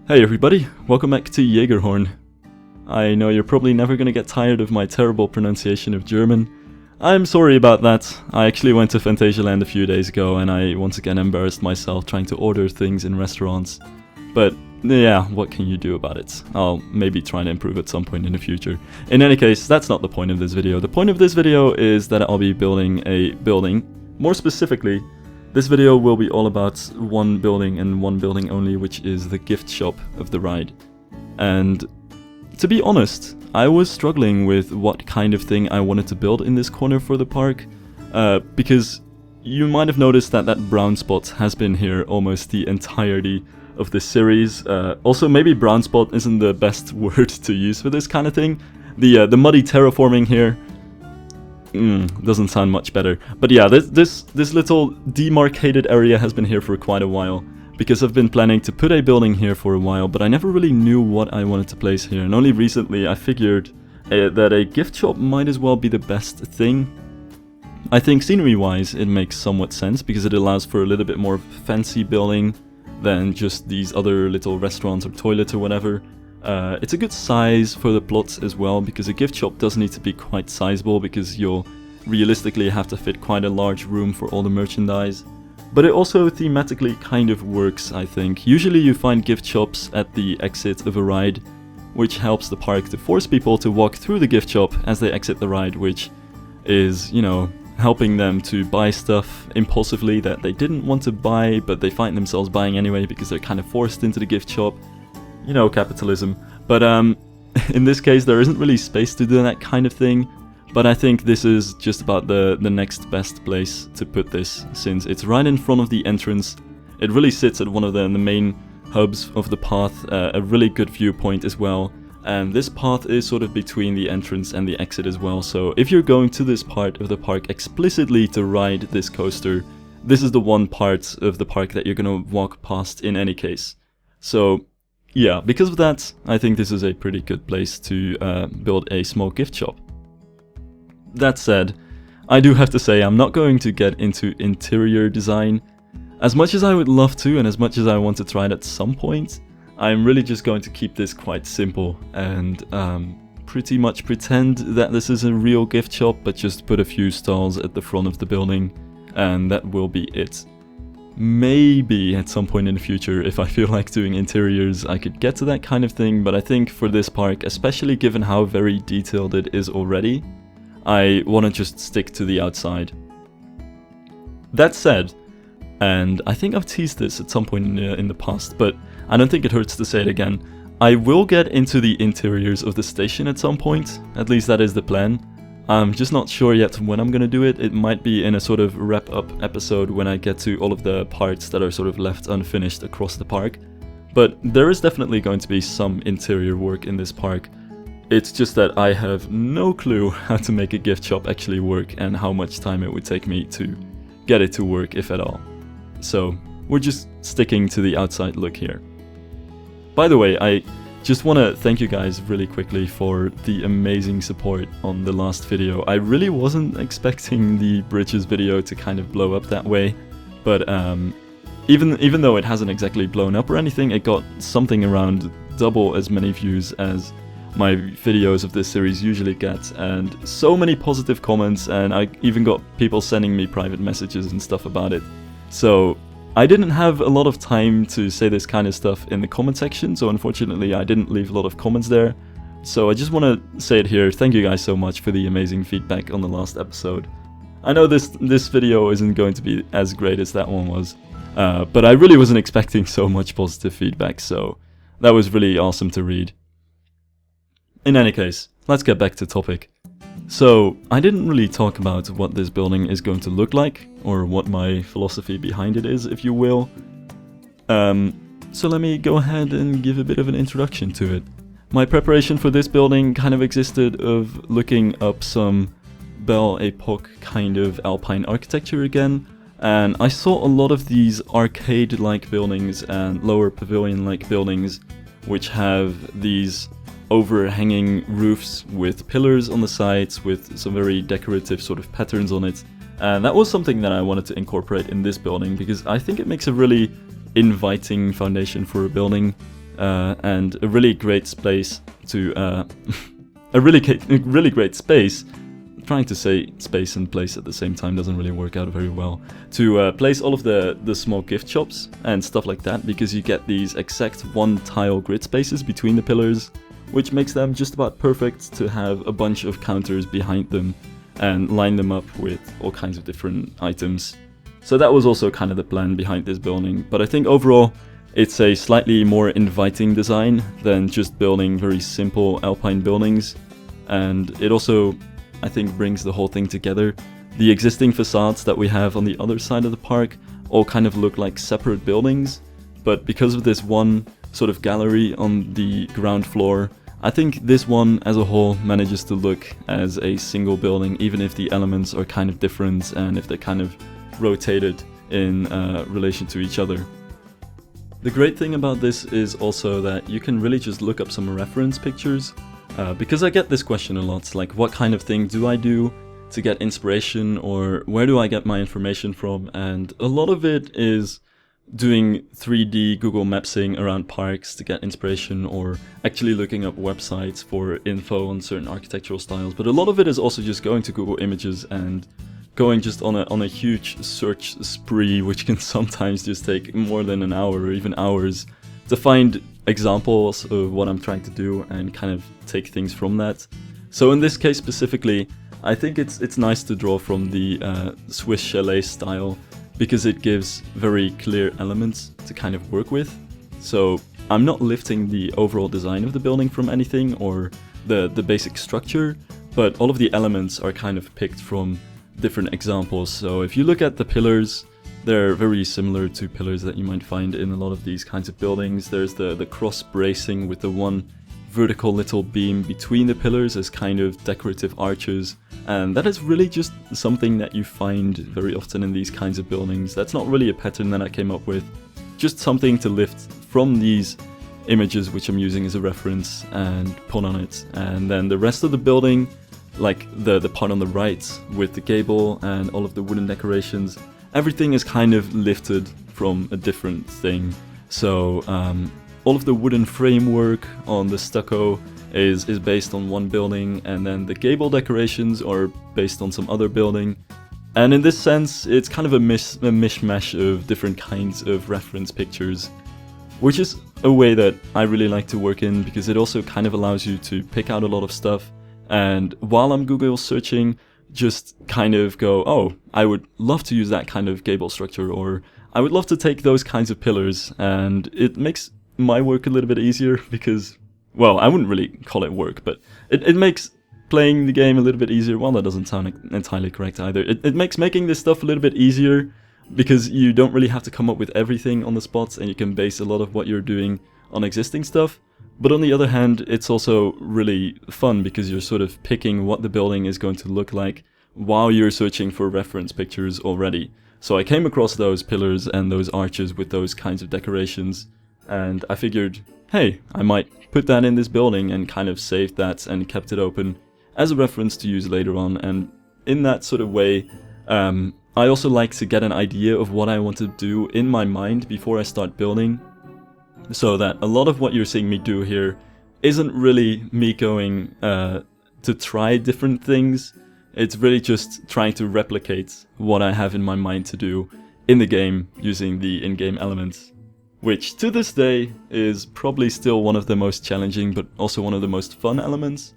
Hey everybody, welcome back to Jägerhorn. I know you're probably never gonna get tired of my terrible pronunciation of German. I'm sorry about that. I actually went to Phantasialand a few days ago and I once again embarrassed myself trying to order things in restaurants. But yeah, what can you do about it? I'll maybe try and improve at some point in the future. In any case, that's not the point of this video. The point of this video is that I'll be building a building. More specifically, this video will be all about one building and one building only, which is the gift shop of the ride. And to be honest, I was struggling with what kind of thing I wanted to build in this corner for the park, because you might have noticed that that brown spot has been here almost the entirety of this series. Also, maybe brown spot isn't the best word to use for this kind of thing. The muddy terraforming here doesn't sound much better. But yeah, this little demarcated area has been here for quite a while, because I've been planning to put a building here for a while, but I never really knew what I wanted to place here, and only recently I figured that a gift shop might as well be the best thing. I think scenery-wise it makes somewhat sense, because it allows for a little bit more fancy building than just these other little restaurants or toilets or whatever. It's a good size for the plots as well, because a gift shop does need to be quite sizable, because you'll realistically have to fit quite a large room for all the merchandise. But it also thematically kind of works, I think. Usually you find gift shops at the exit of a ride, which helps the park to force people to walk through the gift shop as they exit the ride, which is, you know, helping them to buy stuff impulsively that they didn't want to buy, but they find themselves buying anyway because they're kind of forced into the gift shop. You know, capitalism. But in this case there isn't really space to do that kind of thing, but I think this is just about the next best place to put this, since it's right in front of the entrance. It really sits at one of the main hubs of the path, a really good viewpoint as well, and this path is sort of between the entrance and the exit as well, so if you're going to this part of the park explicitly to ride this coaster, this is the one part of the park that you're gonna walk past in any case. So yeah, because of that, I think this is a pretty good place to build a small gift shop. That said, I do have to say I'm not going to get into interior design. As much as I would love to, and as much as I want to try it at some point, I'm really just going to keep this quite simple and pretty much pretend that this is a real gift shop, but just put a few stalls at the front of the building, and that will be it. Maybe at some point in the future, if I feel like doing interiors, I could get to that kind of thing, but I think for this park, especially given how very detailed it is already, I want to just stick to the outside. That said, and I think I've teased this at some point in the past, but I don't think it hurts to say it again, I will get into the interiors of the station at some point, at least that is the plan. I'm just not sure yet when I'm gonna do it. It might be in a sort of wrap-up episode when I get to all of the parts that are sort of left unfinished across the park. But there is definitely going to be some interior work in this park. It's just that I have no clue how to make a gift shop actually work and how much time it would take me to get it to work, if at all. So we're just sticking to the outside look here. By the way, I just want to thank you guys really quickly for the amazing support on the last video. I really wasn't expecting the bridges video to kind of blow up that way, but even though it hasn't exactly blown up or anything, it got something around double as many views as my videos of this series usually get, and so many positive comments, and I even got people sending me private messages and stuff about it. So I didn't have a lot of time to say this kind of stuff in the comment section, so unfortunately I didn't leave a lot of comments there. So I just want to say it here, thank you guys so much for the amazing feedback on the last episode. I know this video isn't going to be as great as that one was, but I really wasn't expecting so much positive feedback, so that was really awesome to read. In any case, let's get back to topic. So, I didn't really talk about what this building is going to look like, or what my philosophy behind it is, if you will. So let me go ahead and give a bit of an introduction to it. My preparation for this building kind of existed of looking up some Belle Epoque kind of Alpine architecture again, and I saw a lot of these arcade-like buildings and lower pavilion-like buildings, which have these overhanging roofs with pillars on the sides with some very decorative sort of patterns on it. And that was something that I wanted to incorporate in this building because I think it makes a really inviting foundation for a building. and a really great space to a really great space. Trying to say space and place at the same time doesn't really work out very well. To place all of the small gift shops and stuff like that, because you get these exact one tile grid spaces between the pillars, which makes them just about perfect to have a bunch of counters behind them and line them up with all kinds of different items. So that was also kind of the plan behind this building, but I think overall it's a slightly more inviting design than just building very simple Alpine buildings, and it also, I think, brings the whole thing together. The existing facades that we have on the other side of the park all kind of look like separate buildings, but because of this one sort of gallery on the ground floor, I think this one as a whole manages to look as a single building, even if the elements are kind of different and if they're kind of rotated in relation to each other. The great thing about this is also that you can really just look up some reference pictures. Because I get this question a lot, like what kind of thing do I do to get inspiration, or where do I get my information from? And a lot of it is doing 3D Google Mapsing around parks to get inspiration, or actually looking up websites for info on certain architectural styles. But a lot of it is also just going to Google Images and going just on a huge search spree, which can sometimes just take more than an hour or even hours to find examples of what I'm trying to do and kind of take things from that. So in this case specifically, I think it's nice to draw from the Swiss chalet style, because it gives very clear elements to kind of work with. So I'm not lifting the overall design of the building from anything or the basic structure, but all of the elements are kind of picked from different examples. So if you look at the pillars, they're very similar to pillars that you might find in a lot of these kinds of buildings. There's the cross bracing with the one vertical little beam between the pillars as kind of decorative arches, and that is really just something that you find very often in these kinds of buildings. That's not really a pattern that I came up with, just something to lift from these images which I'm using as a reference and put on it. And then the rest of the building, like the part on the right with the gable and all of the wooden decorations, everything is kind of lifted from a different thing. So all of the wooden framework on the stucco is based on one building, and then the gable decorations are based on some other building. And in this sense, it's kind of a mishmash of different kinds of reference pictures, which is a way that I really like to work in, because it also kind of allows you to pick out a lot of stuff, and while I'm Google searching, just kind of go, oh, I would love to use that kind of gable structure, or I would love to take those kinds of pillars, and it makes my work a little bit easier because, well, I wouldn't really call it work, but it makes playing the game a little bit easier. Well, that doesn't sound entirely correct either. It makes making this stuff a little bit easier because you don't really have to come up with everything on the spot, and you can base a lot of what you're doing on existing stuff. But on the other hand, it's also really fun because you're sort of picking what the building is going to look like while you're searching for reference pictures already. So I came across those pillars and those arches with those kinds of decorations, and I figured, hey, I might put that in this building, and kind of saved that and kept it open as a reference to use later on. And in that sort of way, I also like to get an idea of what I want to do in my mind before I start building, so that a lot of what you're seeing me do here isn't really me going to try different things. It's really just trying to replicate what I have in my mind to do in the game using the in-game elements, which to this day is probably still one of the most challenging but also one of the most fun elements.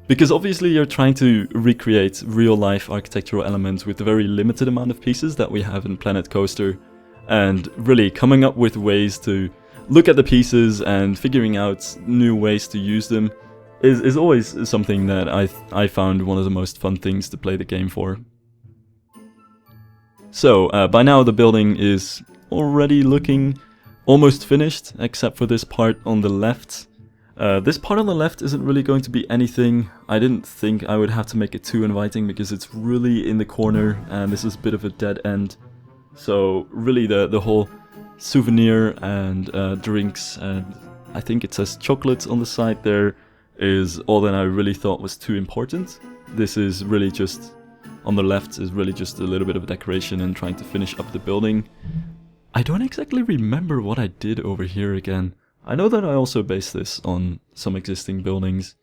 Because obviously you're trying to recreate real-life architectural elements with the very limited amount of pieces that we have in Planet Coaster, and really coming up with ways to look at the pieces and figuring out new ways to use them is always something that I found one of the most fun things to play the game for. So by now the building is already looking almost finished, except for this part on the left. This part on the left isn't really going to be anything. I didn't think I would have to make it too inviting because it's really in the corner and this is a bit of a dead end. So really the whole souvenir and drinks, and I think it says chocolate on the side there, is all that I really thought was too important. This is really just, on the left is really just a little bit of a decoration and trying to finish up the building. I don't exactly remember what I did over here again. I know that I also base this on some existing buildings,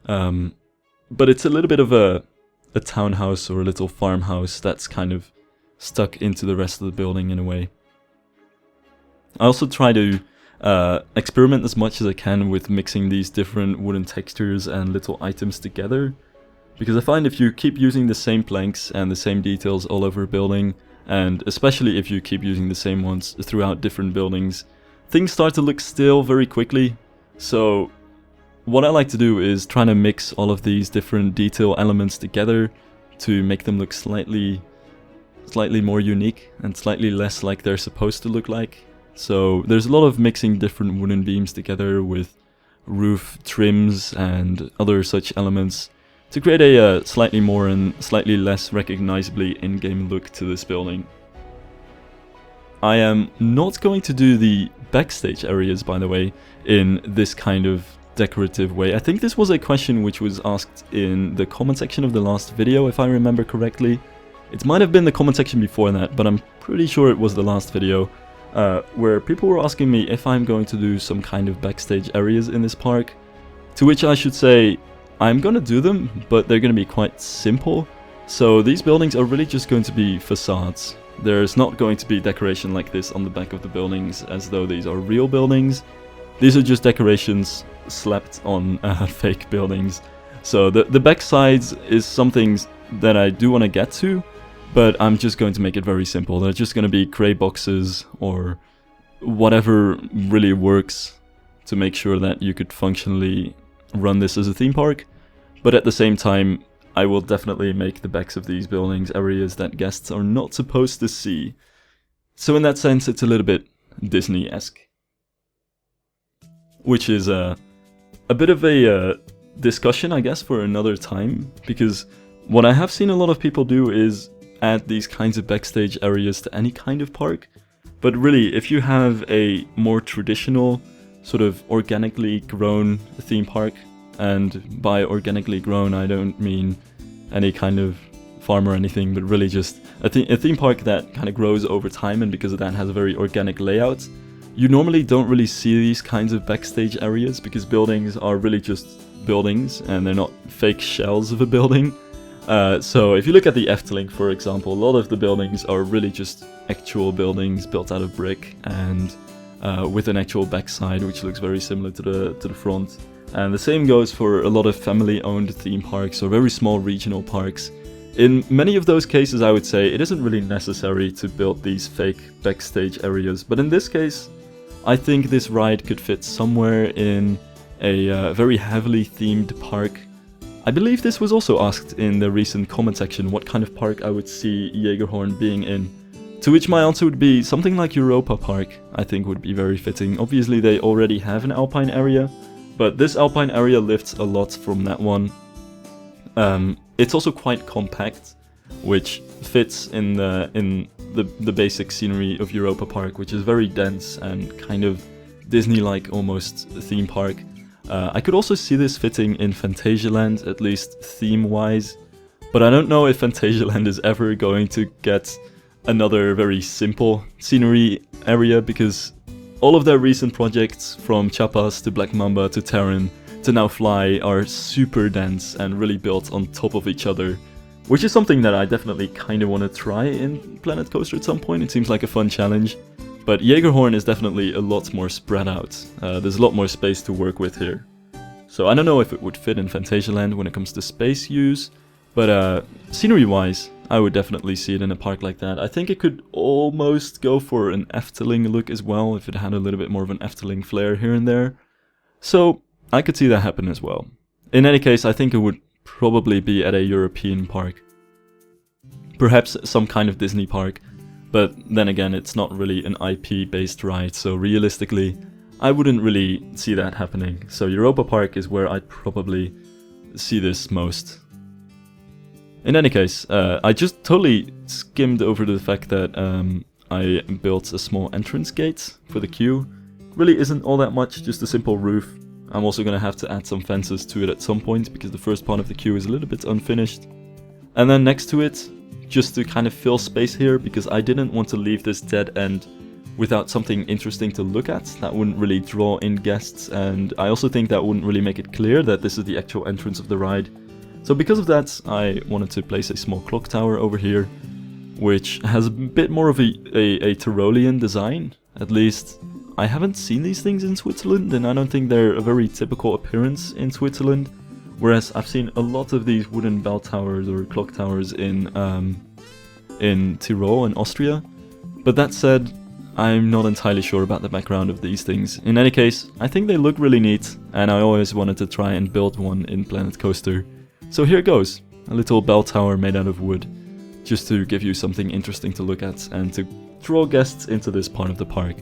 but it's a little bit of a townhouse or a little farmhouse that's kind of stuck into the rest of the building in a way. I also try to experiment as much as I can with mixing these different wooden textures and little items together, because I find if you keep using the same planks and the same details all over a building, and especially if you keep using the same ones throughout different buildings, things start to look stale very quickly. So what I like to do is try to mix all of these different detail elements together to make them look slightly more unique and slightly less like they're supposed to look like. So there's a lot of mixing different wooden beams together with roof trims and other such elements to create a slightly more and slightly less recognizably in-game look to this building. I am not going to do the backstage areas, by the way, in this kind of decorative way. I think this was a question which was asked in the comment section of the last video, if I remember correctly. It might have been the comment section before that, but I'm pretty sure it was the last video, where people were asking me if I'm going to do some kind of backstage areas in this park, to which I should say, I'm gonna do them, but they're gonna be quite simple. So these buildings are really just going to be facades. There's not going to be decoration like this on the back of the buildings as though these are real buildings. These are just decorations slapped on fake buildings. So the back sides is something that I do want to get to, but I'm just going to make it very simple. They're just going to be grey boxes or whatever really works to make sure that you could functionally run this as a theme park. But at the same time, I will definitely make the backs of these buildings areas that guests are not supposed to see. So in that sense, it's a little bit Disney-esque. Which is a bit of a discussion, I guess, for another time. Because what I have seen a lot of people do is add these kinds of backstage areas to any kind of park. But really, if you have a more traditional, sort of organically grown theme park, and by organically grown I don't mean any kind of farm or anything, but really just a theme park that kind of grows over time, and because of that has a very organic layout, you normally don't really see these kinds of backstage areas because buildings are really just buildings and they're not fake shells of a building. So if you look at the Efteling, for example, a lot of the buildings are really just actual buildings built out of brick and with an actual backside which looks very similar to the front. And the same goes for a lot of family-owned theme parks or very small regional parks. In many of those cases, I would say it isn't really necessary to build these fake backstage areas, but in this case, I think this ride could fit somewhere in a very heavily themed park. I believe this was also asked in the recent comment section what kind of park I would see Jägerhorn being in. To which my answer would be something like Europa Park, I think would be very fitting. Obviously they already have an Alpine area, but this Alpine area lifts a lot from that one. It's also quite compact, which fits in the basic scenery of Europa Park, which is very dense and kind of Disney-like almost theme park. I could also see this fitting in Phantasialand, at least theme-wise, but I don't know if Phantasialand is ever going to get another very simple scenery area, because all of their recent projects, from Chiapas to Black Mamba to Terran to now Fly, are super dense and really built on top of each other, which is something that I definitely kind of want to try in Planet Coaster at some point. It seems like a fun challenge. But Jägerhorn is definitely a lot more spread out. There's a lot more space to work with here. So I don't know if it would fit in Phantasialand when it comes to space use, but scenery-wise, I would definitely see it in a park like that. I think it could almost go for an Efteling look as well, if it had a little bit more of an Efteling flair here and there. So I could see that happen as well. In any case, I think it would probably be at a European park. Perhaps some kind of Disney park, but then again, it's not really an IP-based ride, so realistically, I wouldn't really see that happening. So Europa Park is where I'd probably see this most. In any case, I just totally skimmed over the fact that I built a small entrance gate for the queue. Really isn't all that much, just a simple roof. I'm also going to have to add some fences to it at some point, because the first part of the queue is a little bit unfinished. And then next to it, just to kind of fill space here, because I didn't want to leave this dead end without something interesting to look at. That wouldn't really draw in guests, and I also think that wouldn't really make it clear that this is the actual entrance of the ride. So because of that, I wanted to place a small clock tower over here, which has a bit more of a Tyrolean design. At least, I haven't seen these things in Switzerland, and I don't think they're a very typical appearance in Switzerland. Whereas I've seen a lot of these wooden bell towers or clock towers in Tyrol and Austria. But that said, I'm not entirely sure about the background of these things. In any case, I think they look really neat, and I always wanted to try and build one in Planet Coaster. So here goes, a little bell tower made out of wood, just to give you something interesting to look at and to draw guests into this part of the park.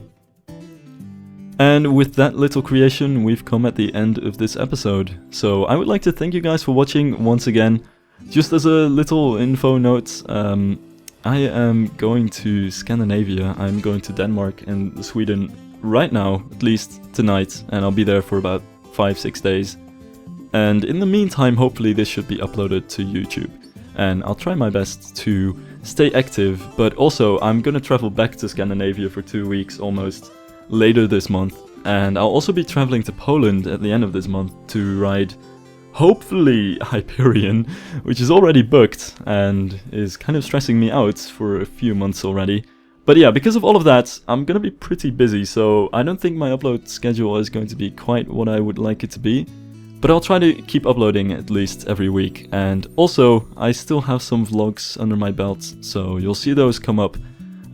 And with that little creation, we've come at the end of this episode. So I would like to thank you guys for watching once again. Just as a little info note, I am going to Scandinavia. I'm going to Denmark and Sweden right now, at least tonight, and I'll be there for about 5-6 days. And in the meantime, hopefully this should be uploaded to YouTube. And I'll try my best to stay active, but also I'm gonna travel back to Scandinavia for 2 weeks almost later this month. And I'll also be traveling to Poland at the end of this month to ride, hopefully, Hyperion, which is already booked and is kind of stressing me out for a few months already. But yeah, because of all of that, I'm gonna be pretty busy, so I don't think my upload schedule is going to be quite what I would like it to be. But I'll try to keep uploading at least every week, and also I still have some vlogs under my belt, so you'll see those come up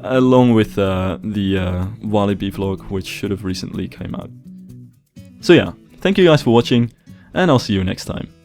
along with the Walibi vlog, which should have recently came out. So yeah, thank you guys for watching, and I'll see you next time.